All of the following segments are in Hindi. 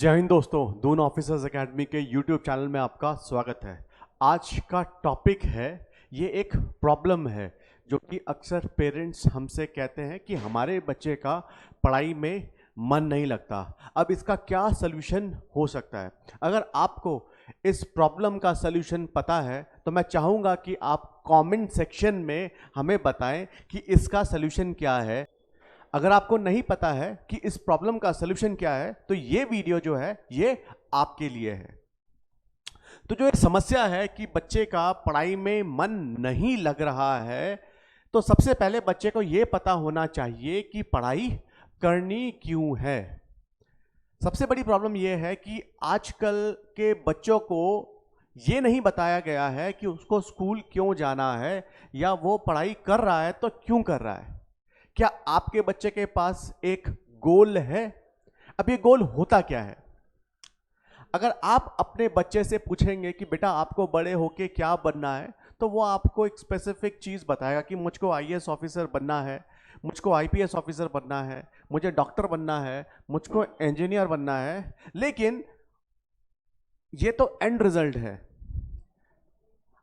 जय हिंद दोस्तों, दून ऑफिसर्स एकेडमी के यूट्यूब चैनल में आपका स्वागत है। आज का टॉपिक है, ये एक प्रॉब्लम है जो कि अक्सर पेरेंट्स हमसे कहते हैं कि हमारे बच्चे का पढ़ाई में मन नहीं लगता। अब इसका क्या सलूशन हो सकता है? अगर आपको इस प्रॉब्लम का सलूशन पता है तो मैं चाहूँगा कि आप कमेंट सेक्शन में हमें बताएं कि इसका सलूशन क्या है। अगर आपको नहीं पता है कि इस प्रॉब्लम का सलूशन क्या है तो ये वीडियो जो है ये आपके लिए है। तो जो एक समस्या है कि बच्चे का पढ़ाई में मन नहीं लग रहा है, तो सबसे पहले बच्चे को ये पता होना चाहिए कि पढ़ाई करनी क्यों है। सबसे बड़ी प्रॉब्लम ये है कि आजकल के बच्चों को ये नहीं बताया गया है कि उसको स्कूल क्यों जाना है या वो पढ़ाई कर रहा है तो क्यों कर रहा है। क्या आपके बच्चे के पास एक गोल है? अब ये गोल होता क्या है? अगर आप अपने बच्चे से पूछेंगे कि बेटा आपको बड़े होके क्या बनना है, तो वो आपको एक स्पेसिफिक चीज बताएगा कि मुझको आईएएस ऑफिसर बनना है, मुझको आईपीएस ऑफिसर बनना है, मुझे डॉक्टर बनना है, मुझको इंजीनियर बनना है। लेकिन ये तो एंड रिजल्ट है।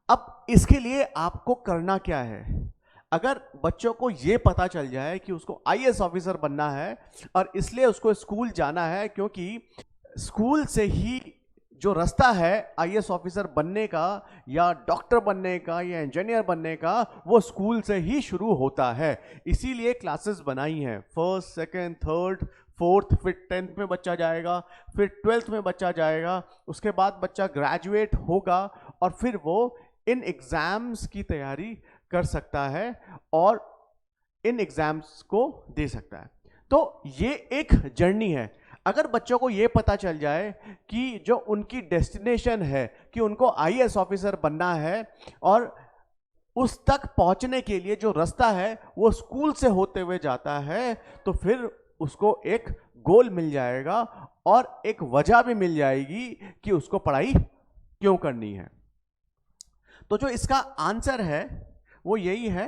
अब इसके लिए आपको करना क्या है? अगर बच्चों को यह पता चल जाए कि उसको आईएएस ऑफिसर बनना है और इसलिए उसको स्कूल जाना है, क्योंकि स्कूल से ही जो रास्ता है आईएएस ऑफिसर बनने का या डॉक्टर बनने का या इंजीनियर बनने का, वो स्कूल से ही शुरू होता है। इसीलिए क्लासेस बनाई हैं, फर्स्ट, सेकंड, थर्ड, फोर्थ, फिर 10th में बच्चा जाएगा, फिर 12th में बच्चा जाएगा, उसके बाद बच्चा ग्रेजुएट होगा और फिर वो इन एग्जाम्स की तैयारी कर सकता है और इन एग्जाम्स को दे सकता है। तो ये एक जर्नी है। अगर बच्चों को ये पता चल जाए कि जो उनकी डेस्टिनेशन है कि उनको आईएएस ऑफिसर बनना है और उस तक पहुंचने के लिए जो रास्ता है वो स्कूल से होते हुए जाता है, तो फिर उसको एक गोल मिल जाएगा और एक वजह भी मिल जाएगी कि उसको पढ़ाई क्यों करनी है। तो जो इसका आंसर है वो यही है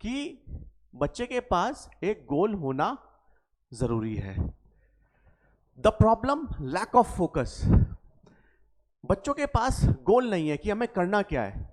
कि बच्चे के पास एक गोल होना जरूरी है। The problem, lack of focus. बच्चों के पास गोल नहीं है कि हमें करना क्या है।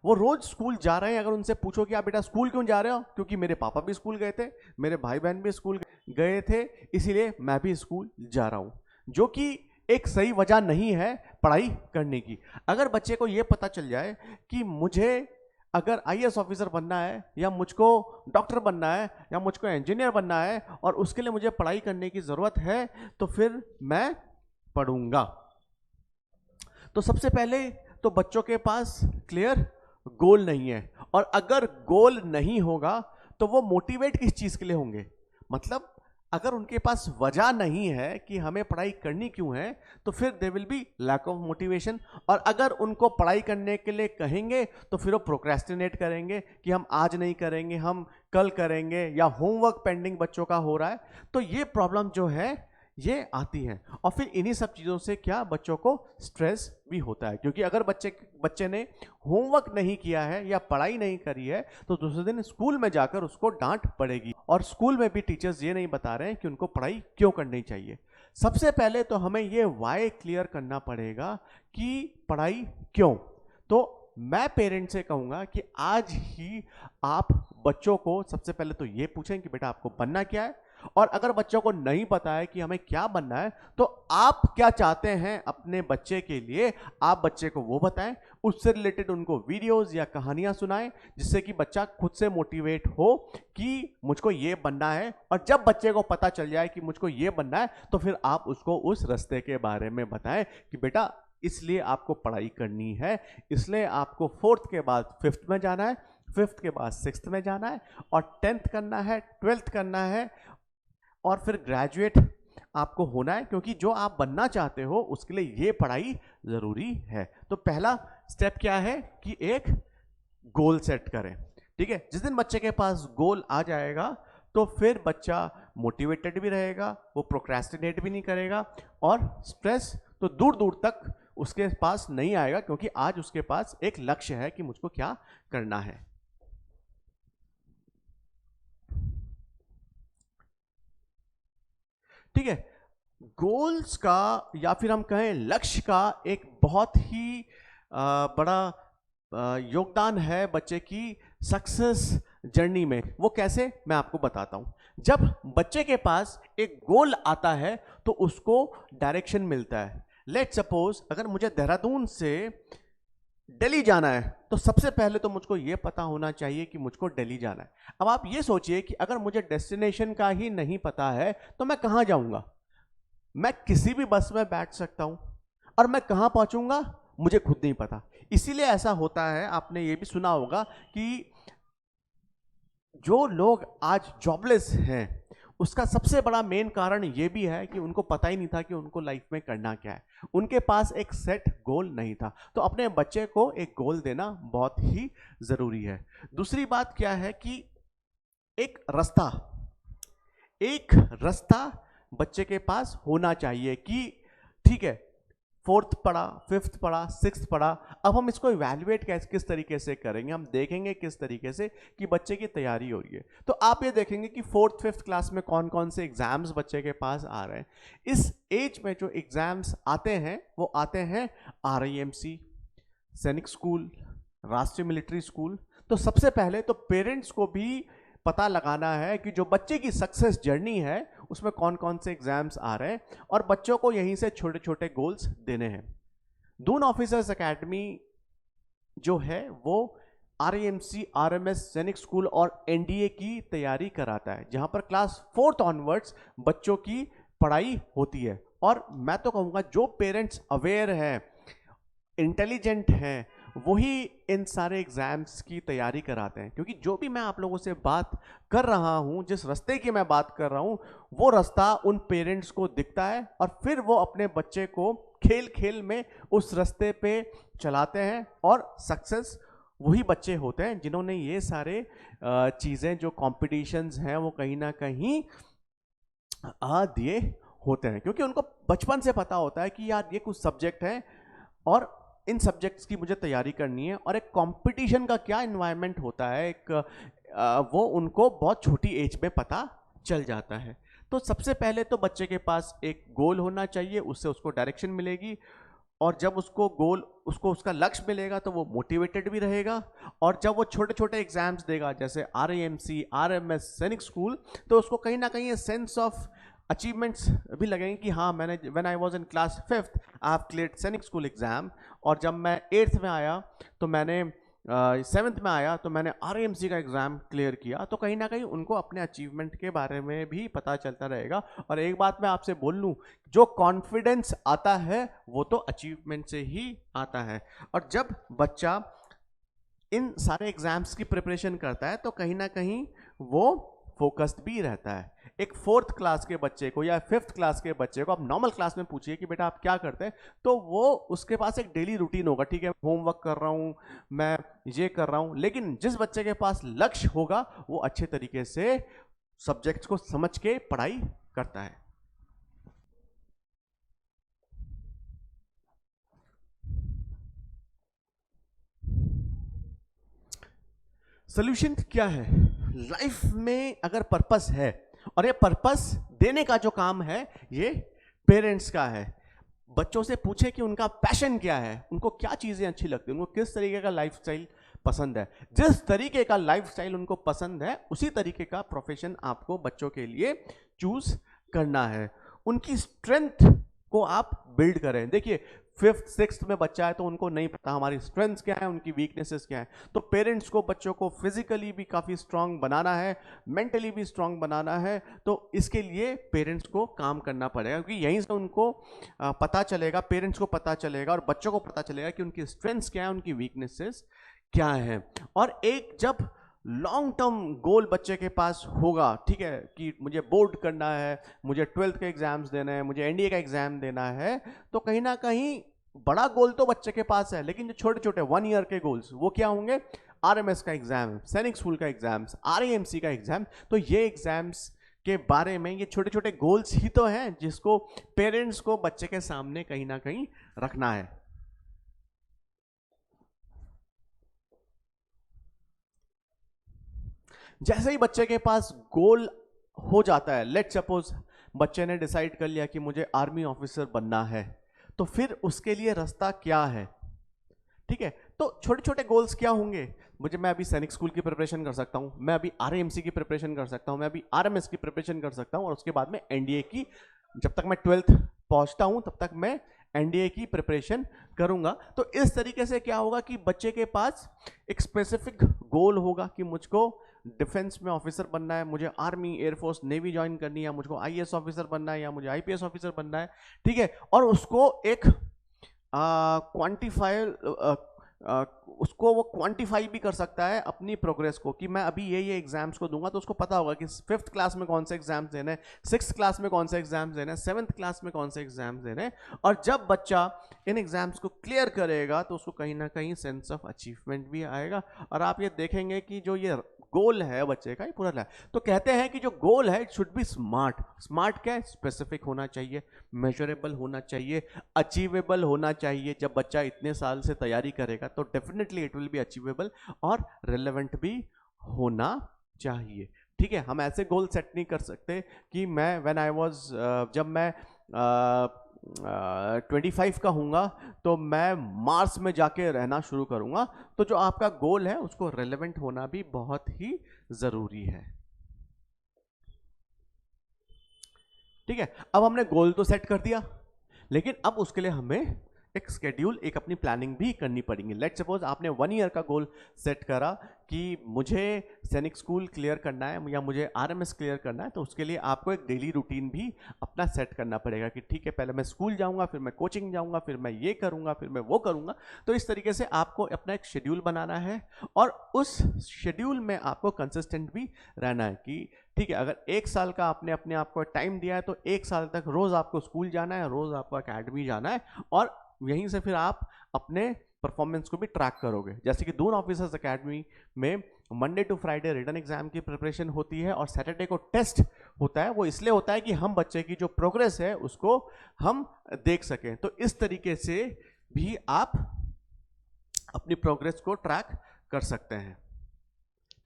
वो रोज स्कूल जा रहे हैं। अगर उनसे पूछो कि आप बेटा स्कूल क्यों जा रहे हो, क्योंकि मेरे पापा भी स्कूल गए थे, मेरे भाई बहन भी स्कूल गए थे, इसीलिए मैं भी स्कूल जा रहा हूं, जो कि एक सही वजह नहीं है पढ़ाई करने की। अगर बच्चे को यह पता चल जाए कि मुझे अगर आईएएस ऑफिसर बनना है या मुझको डॉक्टर बनना है या मुझको इंजीनियर बनना है और उसके लिए मुझे पढ़ाई करने की जरूरत है, तो फिर मैं पढ़ूंगा। तो सबसे पहले तो बच्चों के पास क्लियर गोल नहीं है, और अगर गोल नहीं होगा तो वो मोटिवेट किस चीज के लिए होंगे? मतलब अगर उनके पास वजह नहीं है कि हमें पढ़ाई करनी क्यों है, तो फिर they will be lack of motivation. और अगर उनको पढ़ाई करने के लिए कहेंगे तो फिर वो प्रोक्रेस्टिनेट करेंगे कि हम आज नहीं करेंगे, हम कल करेंगे, या होमवर्क पेंडिंग बच्चों का हो रहा है। तो ये प्रॉब्लम जो है ये आती है, और फिर इन्हीं सब चीज़ों से क्या बच्चों को स्ट्रेस भी होता है। क्योंकि अगर बच्चे ने होमवर्क नहीं किया है या पढ़ाई नहीं करी है तो दूसरे दिन स्कूल में जाकर उसको डांट पड़ेगी, और स्कूल में भी टीचर्स ये नहीं बता रहे हैं कि उनको पढ़ाई क्यों करनी चाहिए। सबसे पहले तो हमें ये वाई क्लियर करना पड़ेगा कि पढ़ाई क्यों। तो मैं पेरेंट्स से कहूंगा कि आज ही आप बच्चों को सबसे पहले तो ये पूछें कि बेटा आपको बनना क्या है, और अगर बच्चों को नहीं पता है कि हमें क्या बनना है तो आप क्या चाहते हैं अपने बच्चे के लिए, आप बच्चे को वो बताएं। उससे रिलेटेड उनको वीडियोस या कहानियां सुनाएं, जिससे कि बच्चा खुद से मोटिवेट हो कि मुझको ये बनना है। और जब बच्चे को पता चल जाए कि मुझको ये बनना है, तो फिर आप उसको उस रास्ते के बारे में बताएं कि बेटा इसलिए आपको पढ़ाई करनी है, इसलिए आपको 4th के बाद 5th में जाना है, 5th के बाद 6th में जाना है, और 10th करना है, 12th करना है, और फिर ग्रेजुएट आपको होना है, क्योंकि जो आप बनना चाहते हो उसके लिए ये पढ़ाई जरूरी है। तो पहला स्टेप क्या है कि एक गोल सेट करें। ठीक है, जिस दिन बच्चे के पास गोल आ जाएगा तो फिर बच्चा मोटिवेटेड भी रहेगा, वो प्रोक्रेस्टिनेट भी नहीं करेगा, और स्ट्रेस तो दूर दूर तक उसके पास नहीं आएगा, क्योंकि आज उसके पास एक लक्ष्य है कि मुझको क्या करना है। ठीक है, गोल्स का या फिर हम कहें लक्ष्य का एक बहुत ही बड़ा योगदान है बच्चे की सक्सेस जर्नी में। वो कैसे, मैं आपको बताता हूं। जब बच्चे के पास एक गोल आता है तो उसको डायरेक्शन मिलता है। लेट सपोज अगर मुझे देहरादून से दिल्ली जाना है तो सबसे पहले तो मुझको यह पता होना चाहिए कि मुझको दिल्ली जाना है। अब आप ये सोचिए कि अगर मुझे डेस्टिनेशन का ही नहीं पता है तो मैं कहां जाऊंगा? मैं किसी भी बस में बैठ सकता हूं और मैं कहां पहुंचूंगा मुझे खुद नहीं पता। इसीलिए ऐसा होता है, आपने ये भी सुना होगा कि जो लोग आज जॉबलेस हैं उसका सबसे बड़ा मेन कारण यह भी है कि उनको पता ही नहीं था कि उनको लाइफ में करना क्या है। उनके पास एक सेट गोल नहीं था। तो अपने बच्चे को एक गोल देना बहुत ही जरूरी है। दूसरी बात क्या है कि एक रास्ता बच्चे के पास होना चाहिए कि ठीक है, फोर्थ पढ़ा, फिफ्थ पढ़ा, सिक्स्थ पढ़ा, अब हम इसको इवैल्यूएट किस तरीके से करेंगे, हम देखेंगे किस तरीके से कि बच्चे की तैयारी हो रही है। तो आप ये देखेंगे कि फोर्थ फिफ्थ क्लास में कौन कौन से एग्जाम्स बच्चे के पास आ रहे हैं। इस एज में जो एग्जाम्स आते हैं वो आते हैं RIMC, सैनिक स्कूल, राष्ट्रीय मिलिट्री स्कूल। तो सबसे पहले तो पेरेंट्स को भी पता लगाना है कि जो बच्चे की सक्सेस जर्नी है उसमें कौन कौन से एग्जाम्स आ रहे हैं और बच्चों को यहीं से छोटे छोटे गोल्स देने हैं। दून ऑफिसर्स एकेडमी जो है वो RIMC, RMS, सैनिक स्कूल और NDA की तैयारी कराता है, जहां पर क्लास 4th ऑनवर्ड्स बच्चों की पढ़ाई होती है। और मैं तो कहूंगा जो पेरेंट्स अवेयर हैं, इंटेलिजेंट हैं, वही इन सारे एग्जाम्स की तैयारी कराते हैं। क्योंकि जो भी मैं आप लोगों से बात कर रहा हूं, जिस रास्ते की मैं बात कर रहा हूं, वो रास्ता उन पेरेंट्स को दिखता है और फिर वो अपने बच्चे को खेल खेल में उस रास्ते पे चलाते हैं और सक्सेस वही बच्चे होते हैं जिन्होंने ये सारे चीजें, जो कॉम्पिटिशन्स हैं, वो कहीं ना कहीं दिए होते हैं। क्योंकि उनको बचपन से पता होता है कि यार ये कुछ सब्जेक्ट है और इन सब्जेक्ट्स की मुझे तैयारी करनी है, और एक कंपटीशन का क्या एनवायरनमेंट होता है वो उनको बहुत छोटी एज में पता चल जाता है। तो सबसे पहले तो बच्चे के पास एक गोल होना चाहिए, उससे उसको डायरेक्शन मिलेगी, और जब उसको उसका लक्ष्य मिलेगा तो वो मोटिवेटेड भी रहेगा। और जब वो छोटे छोटे एग्जाम्स देगा जैसे RIMC, RMS, सैनिक स्कूल, तो उसको कहीं ना कहीं सेंस ऑफ अचीवमेंट्स भी लगेंगे कि हाँ, मैंने when I was in class 5th I have cleared सैनिक स्कूल एग्जाम, और जब मैं 8th में आया तो मैंने 7th में आया तो मैंने RIMC का एग्जाम क्लियर किया। तो कहीं ना कहीं उनको अपने अचीवमेंट के बारे में भी पता चलता रहेगा। और एक बात मैं आपसे बोल लूँ, जो कॉन्फिडेंस आता है वो तो अचीवमेंट से ही आता है। और जब बच्चा इन सारे एग्जाम्स की प्रिपरेशन करता है तो कहीं ना कहीं वो फोकस्ड भी रहता है। एक 4th क्लास के बच्चे को या 5th क्लास के बच्चे को आप नॉर्मल क्लास में पूछिए कि बेटा आप क्या करते हैं, तो वो उसके पास एक डेली रूटीन होगा, ठीक है होमवर्क कर रहा हूं, मैं ये कर रहा हूं। लेकिन जिस बच्चे के पास लक्ष्य होगा वो अच्छे तरीके से सब्जेक्ट्स को समझ के पढ़ाई करता है। सोल्यूशन क्या है? लाइफ में अगर पर्पस है, और ये पर्पस देने का जो काम है ये पेरेंट्स का है। बच्चों से पूछे कि उनका पैशन क्या है, उनको क्या चीजें अच्छी लगती है, उनको किस तरीके का लाइफस्टाइल पसंद है। जिस तरीके का लाइफस्टाइल उनको पसंद है उसी तरीके का प्रोफेशन आपको बच्चों के लिए चूज करना है। उनकी स्ट्रेंथ को आप बिल्ड करें। देखिए 5th 6th में बच्चा है तो उनको नहीं पता हमारी स्ट्रेंथ्स क्या है, उनकी वीकनेसेस क्या है। तो पेरेंट्स को बच्चों को फिजिकली भी काफ़ी स्ट्रांग बनाना है, मेंटली भी स्ट्रांग बनाना है। तो इसके लिए पेरेंट्स को काम करना पड़ेगा, क्योंकि यहीं से उनको पता चलेगा, पेरेंट्स को पता चलेगा और बच्चों को पता चलेगा कि उनकी स्ट्रेंथ्स क्या है, उनकी वीकनेसेस क्या है। और एक जब लॉन्ग टर्म गोल बच्चे के पास होगा, ठीक है, कि मुझे बोर्ड करना है, मुझे 12th के एग्जाम्स देना है, मुझे NDA का एग्जाम देना है, तो कहीं ना कहीं बड़ा गोल तो बच्चे के पास है, लेकिन जो छोटे छोटे 1 ईयर के गोल्स वो क्या होंगे? RMS का एग्जाम, सैनिक स्कूल का एग्जाम्स, RIMC का एग्जाम। तो ये एग्जाम्स के बारे में ये छोटे छोटे गोल्स ही तो हैं जिसको पेरेंट्स को बच्चे के सामने कहीं ना कहीं रखना है। जैसे ही बच्चे के पास गोल हो जाता है, लेट सपोज बच्चे ने डिसाइड कर लिया कि मुझे आर्मी ऑफिसर बनना है, तो फिर उसके लिए रास्ता क्या है? ठीक है, तो छोटे छोटे गोल्स क्या होंगे? मैं अभी सैनिक स्कूल की प्रिपरेशन कर सकता हूं, मैं अभी आरएमसी की प्रिपरेशन कर सकता हूं, मैं अभी आरएमएस की प्रिपरेशन कर सकता हूं, और उसके बाद में एनडीए की, जब तक मैं 12th पहुंचता हूं तब तक मैं एनडीए की प्रिपरेशन करूंगा। तो इस तरीके से क्या होगा कि बच्चे के पास एक स्पेसिफिक गोल होगा कि मुझको डिफेंस में ऑफिसर बनना है, मुझे आर्मी, एयरफोर्स, नेवी ज्वाइन करनी है, मुझको आईएएस ऑफिसर बनना है, या मुझे आईपीएस ऑफिसर बनना है। ठीक है, और उसको एक क्वांटिफाई उसको वो क्वांटिफाई भी कर सकता है अपनी प्रोग्रेस को, कि मैं अभी ये एग्जाम्स को दूंगा, तो उसको पता होगा कि 5th क्लास में कौन से एग्जाम्स देने हैं, 6th क्लास में कौन से एग्जाम्स देने हैं, 7th क्लास में कौन से एग्जाम्स देने हैं। और जब बच्चा इन एग्जाम्स को क्लियर करेगा तो उसको कहीं ना कहीं सेंस ऑफ अचीवमेंट भी आएगा, और आप ये देखेंगे कि जो ये गोल है बच्चे का, ये पूरा है। तो कहते हैं कि जो गोल है it should be smart. Smart क्या है? स्पेसिफिक होना चाहिए, मेजरेबल होना चाहिए, अचीवेबल होना चाहिए। जब बच्चा इतने साल से तैयारी करेगा तो definitely it will be achievable और रिलेवेंट भी होना चाहिए। ठीक है, हम ऐसे गोल सेट नहीं कर सकते कि मैं व्हेन आई वाज, जब मैं 25 का हूँगा तो मैं मार्स में जाके रहना शुरू करूँगा। तो जो आपका गोल है उसको रेलेवेंट होना भी बहुत ही ज़रूरी है। ठीक है, अब हमने गोल तो सेट कर दिया, लेकिन अब उसके लिए हमें एक स्केड्यूल, एक अपनी प्लानिंग भी करनी पड़ेगी। लेट्स सपोज आपने 1 ईयर का गोल सेट करा कि मुझे सैनिक स्कूल क्लियर करना है या मुझे आरएमएस क्लियर करना है, तो उसके लिए आपको एक डेली रूटीन भी अपना सेट करना पड़ेगा कि ठीक है, पहले मैं स्कूल जाऊंगा, फिर मैं कोचिंग जाऊंगा, फिर मैं ये करूंगा, फिर मैं वो करूंगा। तो इस तरीके से आपको अपना एक शेड्यूल बनाना है, और उस शेड्यूल में आपको कंसिस्टेंट भी रहना है कि ठीक है, अगर 1 साल का आपने अपने आप को टाइम दिया है तो 1 साल तक रोज आपको स्कूल जाना है, रोज आपको अकेडमी जाना है, और यहीं से फिर आप अपने परफॉर्मेंस को भी ट्रैक करोगे। जैसे कि दून ऑफिसर्स अकेडमी में Monday to Friday written exam की प्रिपरेशन होती है और सैटरडे को टेस्ट होता है। वो इसलिए होता है कि हम बच्चे की जो प्रोग्रेस है उसको हम देख सकें। तो इस तरीके से भी आप अपनी प्रोग्रेस को ट्रैक कर सकते हैं।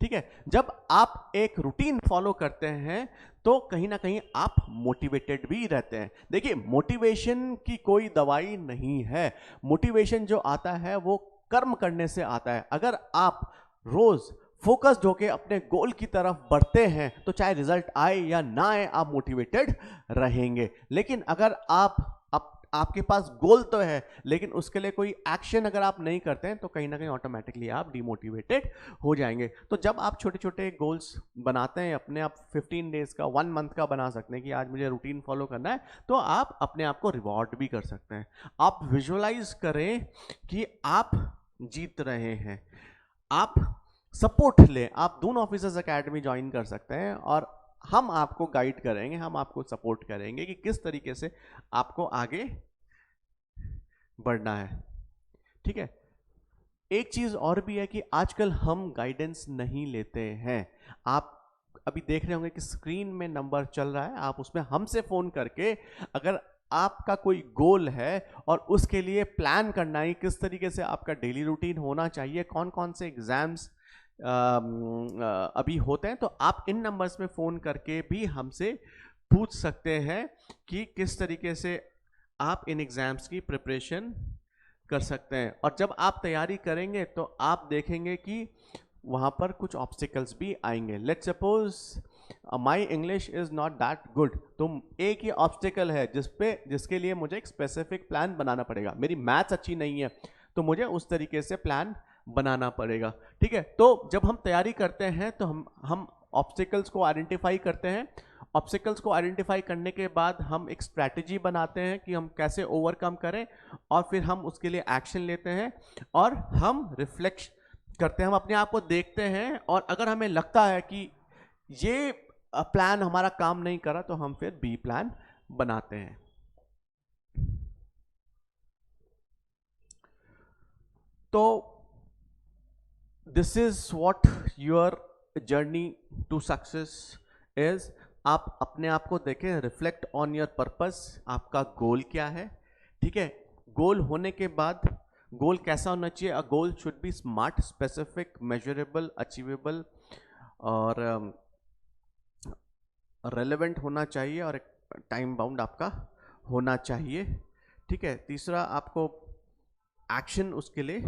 ठीक है, जब आप एक रूटीन फॉलो करते हैं तो कहीं ना कहीं आप मोटिवेटेड भी रहते हैं। देखिए, मोटिवेशन की कोई दवाई नहीं है। मोटिवेशन जो आता है वो कर्म करने से आता है। अगर आप रोज फोकस्ड होके अपने गोल की तरफ बढ़ते हैं तो चाहे रिजल्ट आए या ना आए, आप मोटिवेटेड रहेंगे। लेकिन अगर आपके पास गोल तो है लेकिन उसके लिए कोई एक्शन अगर आप नहीं करते हैं तो कहीं ना कहीं ऑटोमेटिकली आप डिमोटिवेटेड हो जाएंगे। तो जब आप छोटे छोटे गोल्स बनाते हैं अपने, आप 15 डेज का, 1 मंथ का बना सकते हैं कि आज मुझे रूटीन फॉलो करना है, तो आप अपने आप को रिवॉर्ड भी कर सकते हैं। आप विजुअलाइज करें कि आप जीत रहे हैं, आप सपोर्ट लें। आप दून ऑफिसर्स अकेडमी ज्वाइन कर सकते हैं और हम आपको गाइड करेंगे, हम आपको सपोर्ट करेंगे कि किस तरीके से आपको आगे बढ़ना है। ठीक है, एक चीज और भी है कि आजकल हम गाइडेंस नहीं लेते हैं। आप अभी देख रहे होंगे कि स्क्रीन में नंबर चल रहा है, आप उसमें हमसे फोन करके अगर आपका कोई गोल है और उसके लिए प्लान करना है किस तरीके से आपका डेली रूटीन होना चाहिए, कौन कौन से एग्जाम्स अभी होते हैं, तो आप इन नंबर्स में फ़ोन करके भी हमसे पूछ सकते हैं कि किस तरीके से आप इन एग्ज़ाम्स की प्रिपरेशन कर सकते हैं। और जब आप तैयारी करेंगे तो आप देखेंगे कि वहाँ पर कुछ ऑब्स्टिकल्स भी आएंगे। Let's suppose my English is not that good, तो एक ही ऑब्स्टिकल है जिसके लिए मुझे एक स्पेसिफिक प्लान बनाना पड़ेगा। मेरी मैथ्स अच्छी नहीं है तो मुझे उस तरीके से प्लान बनाना पड़ेगा। ठीक है, तो जब हम तैयारी करते हैं तो हम ऑब्स्टिकल्स को आइडेंटिफाई करते हैं। ऑब्स्टिकल्स को आइडेंटिफाई करने के बाद हम एक स्ट्रैटेजी बनाते हैं कि हम कैसे ओवरकम करें, और फिर हम उसके लिए एक्शन लेते हैं और हम रिफ्लेक्ट करते हैं, हम अपने आप को देखते हैं, और अगर हमें लगता है कि ये प्लान हमारा काम नहीं करा तो हम फिर बी प्लान बनाते हैं। तो this is what your journey to success is. आप अपने आप को देखें, रिफ्लेक्ट ऑन योर पर्पस, आपका गोल क्या है। ठीक है, गोल होने के बाद गोल कैसा होना चाहिए? A goal should be smart, specific, measurable, achievable और रेलेवेंट होना चाहिए, और एक टाइम बाउंड आपका होना चाहिए। ठीक है, तीसरा आपको एक्शन उसके लिए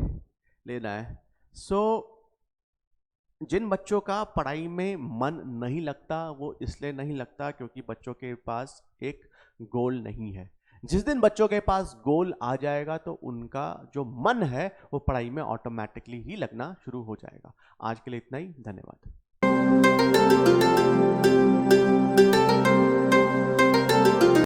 लेना है। जिन बच्चों का पढ़ाई में मन नहीं लगता वो इसलिए नहीं लगता क्योंकि बच्चों के पास एक गोल नहीं है। जिस दिन बच्चों के पास गोल आ जाएगा तो उनका जो मन है वो पढ़ाई में ऑटोमेटिकली ही लगना शुरू हो जाएगा। आज के लिए इतना ही, धन्यवाद।